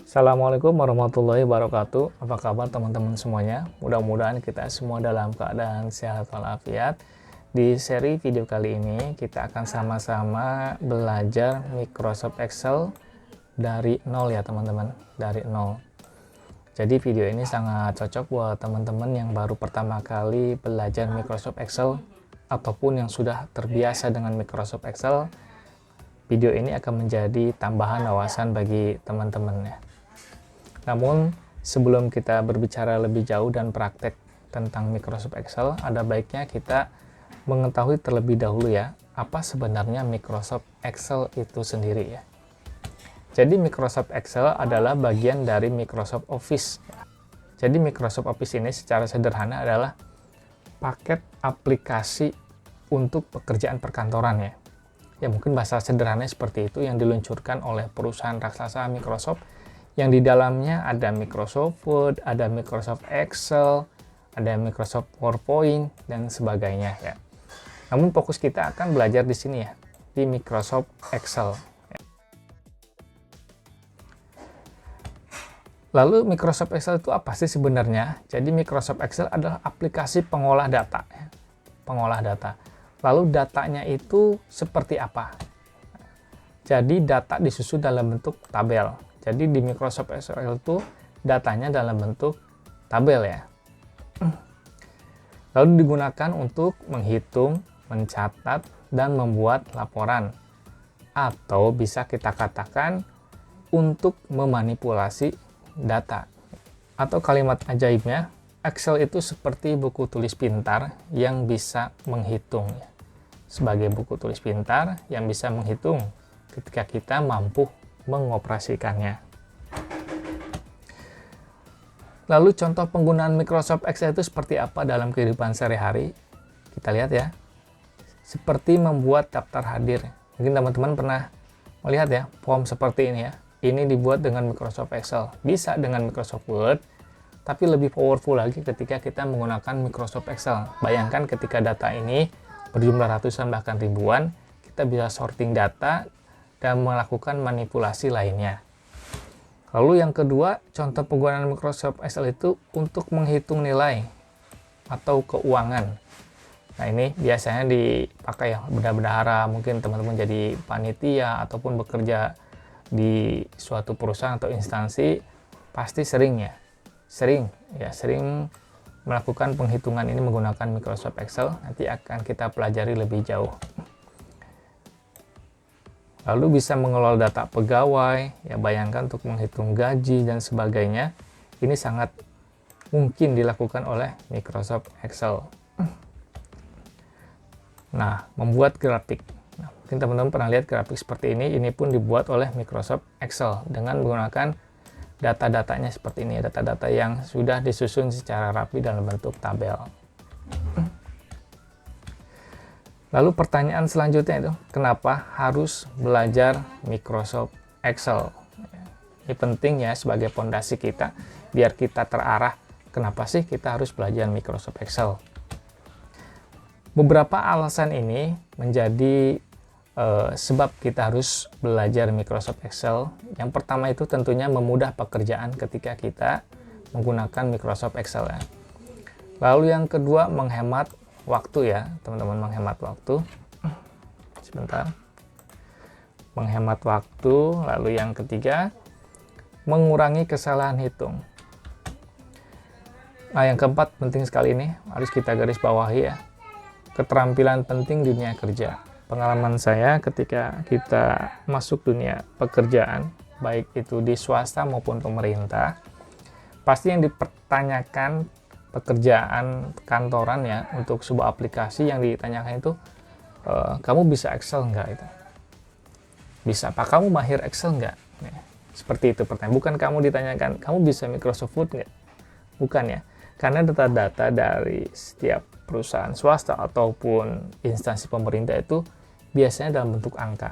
Assalamualaikum warahmatullahi wabarakatuh. Apa kabar teman-teman semuanya? Mudah-mudahan kita semua dalam keadaan sehat walafiat. Di seri video kali ini kita akan sama-sama belajar Microsoft Excel dari nol ya teman-teman, dari nol. Jadi video ini sangat cocok buat teman-teman yang baru pertama kali belajar Microsoft Excel ataupun yang sudah terbiasa dengan Microsoft Excel. Video ini akan menjadi tambahan wawasan bagi teman-teman ya. Namun, sebelum kita berbicara lebih jauh dan praktek tentang Microsoft Excel, ada baiknya kita mengetahui terlebih dahulu ya, apa sebenarnya Microsoft Excel itu sendiri ya. Jadi Microsoft Excel adalah bagian dari Microsoft Office. Jadi Microsoft Office ini secara sederhana adalah paket aplikasi untuk pekerjaan perkantoran ya. Ya mungkin bahasa sederhana seperti itu yang diluncurkan oleh perusahaan raksasa Microsoft, yang di dalamnya ada Microsoft Word, ada Microsoft Excel, ada Microsoft PowerPoint, dan sebagainya ya. Namun fokus kita akan belajar di sini ya, di Microsoft Excel. Lalu Microsoft Excel itu apa sih sebenarnya? Jadi Microsoft Excel adalah aplikasi pengolah data. Pengolah data. Lalu datanya itu seperti apa? Jadi data disusun dalam bentuk tabel. Jadi di Microsoft Excel itu datanya dalam bentuk tabel ya. Lalu digunakan untuk menghitung, mencatat, dan membuat laporan. Atau bisa kita katakan untuk memanipulasi data. Atau kalimat ajaibnya, Excel itu seperti buku tulis pintar yang bisa menghitung. Sebagai buku tulis pintar yang bisa menghitung ketika kita mampu mengoperasikannya. Lalu contoh penggunaan Microsoft Excel itu seperti apa dalam kehidupan sehari-hari? Kita lihat ya. Seperti membuat daftar hadir. Mungkin teman-teman pernah melihat ya, form seperti ini ya. Ini dibuat dengan Microsoft Excel. Bisa dengan Microsoft Word, tapi lebih powerful lagi ketika kita menggunakan Microsoft Excel. Bayangkan ketika data ini berjumlah ratusan bahkan ribuan, kita bisa sorting data dan melakukan manipulasi lainnya. Lalu yang kedua, contoh penggunaan Microsoft Excel itu untuk menghitung nilai atau keuangan. Nah ini biasanya dipakai ya, bendahara, mungkin teman-teman jadi panitia ataupun bekerja di suatu perusahaan atau instansi, pasti sering melakukan penghitungan ini menggunakan Microsoft Excel. Nanti akan kita pelajari lebih jauh. Lalu bisa mengelola data pegawai, ya bayangkan untuk menghitung gaji dan sebagainya. Ini sangat mungkin dilakukan oleh Microsoft Excel. Nah, membuat grafik. Nah, mungkin teman-teman pernah lihat grafik seperti ini pun dibuat oleh Microsoft Excel dengan menggunakan data-datanya seperti ini, data-data yang sudah disusun secara rapi dalam bentuk tabel. Lalu pertanyaan selanjutnya itu, kenapa harus belajar Microsoft Excel? Ini penting ya sebagai fondasi kita, biar kita terarah, kenapa sih kita harus belajar Microsoft Excel? Beberapa alasan ini menjadi sebab kita harus belajar Microsoft Excel. Yang pertama itu tentunya memudah pekerjaan ketika kita menggunakan Microsoft Excel ya. Lalu yang kedua, menghemat waktu ya teman-teman, menghemat waktu. Sebentar, menghemat waktu. Lalu yang ketiga, mengurangi kesalahan hitung. Nah yang keempat, penting sekali ini harus kita garis bawahi ya, keterampilan penting dunia kerja. Pengalaman saya ketika kita masuk dunia pekerjaan, baik itu di swasta maupun pemerintah, pasti yang dipertanyakan pekerjaan kantoran ya, untuk sebuah aplikasi yang ditanyakan itu, kamu bisa Excel nggak itu? Bisa apa? Kamu mahir Excel nggak? Nah, seperti itu pertanyaan. Bukan kamu ditanyakan, kamu bisa Microsoft Word nggak? Bukan ya. Karena data-data dari setiap perusahaan swasta ataupun instansi pemerintah itu biasanya dalam bentuk angka.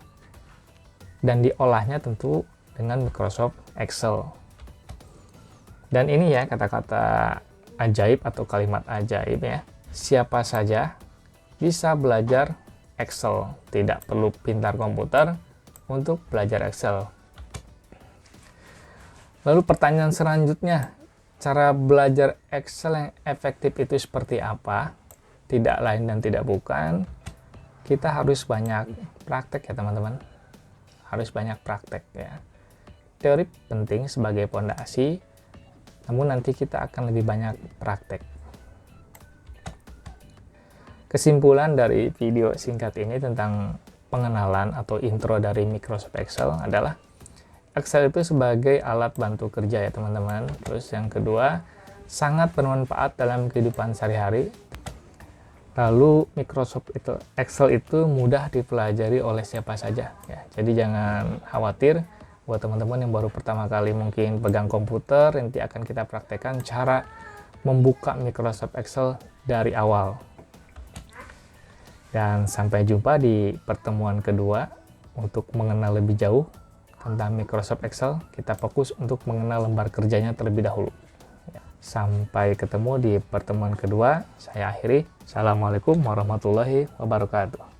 Dan diolahnya tentu dengan Microsoft Excel. Dan ini ya kata-kata ajaib atau kalimat ajaib ya. Siapa saja bisa belajar Excel. Tidak perlu pintar komputer untuk belajar Excel. Lalu pertanyaan selanjutnya, cara belajar Excel yang efektif itu seperti apa? Tidak lain dan tidak bukan, kita harus banyak praktek ya teman-teman. Harus banyak praktek ya. Teori penting sebagai pondasi, namun nanti kita akan lebih banyak praktek. Kesimpulan dari video singkat ini tentang pengenalan atau intro dari Microsoft Excel adalah Excel itu sebagai alat bantu kerja ya teman-teman. Terus yang kedua, sangat bermanfaat dalam kehidupan sehari-hari. Lalu Microsoft Excel itu mudah dipelajari oleh siapa saja ya. Jadi jangan khawatir buat teman-teman yang baru pertama kali mungkin pegang komputer, nanti akan kita praktekkan cara membuka Microsoft Excel dari awal. Dan sampai jumpa di pertemuan kedua untuk mengenal lebih jauh tentang Microsoft Excel. Kita fokus untuk mengenal lembar kerjanya terlebih dahulu. Sampai ketemu di pertemuan kedua. Saya akhiri. Assalamualaikum warahmatullahi wabarakatuh.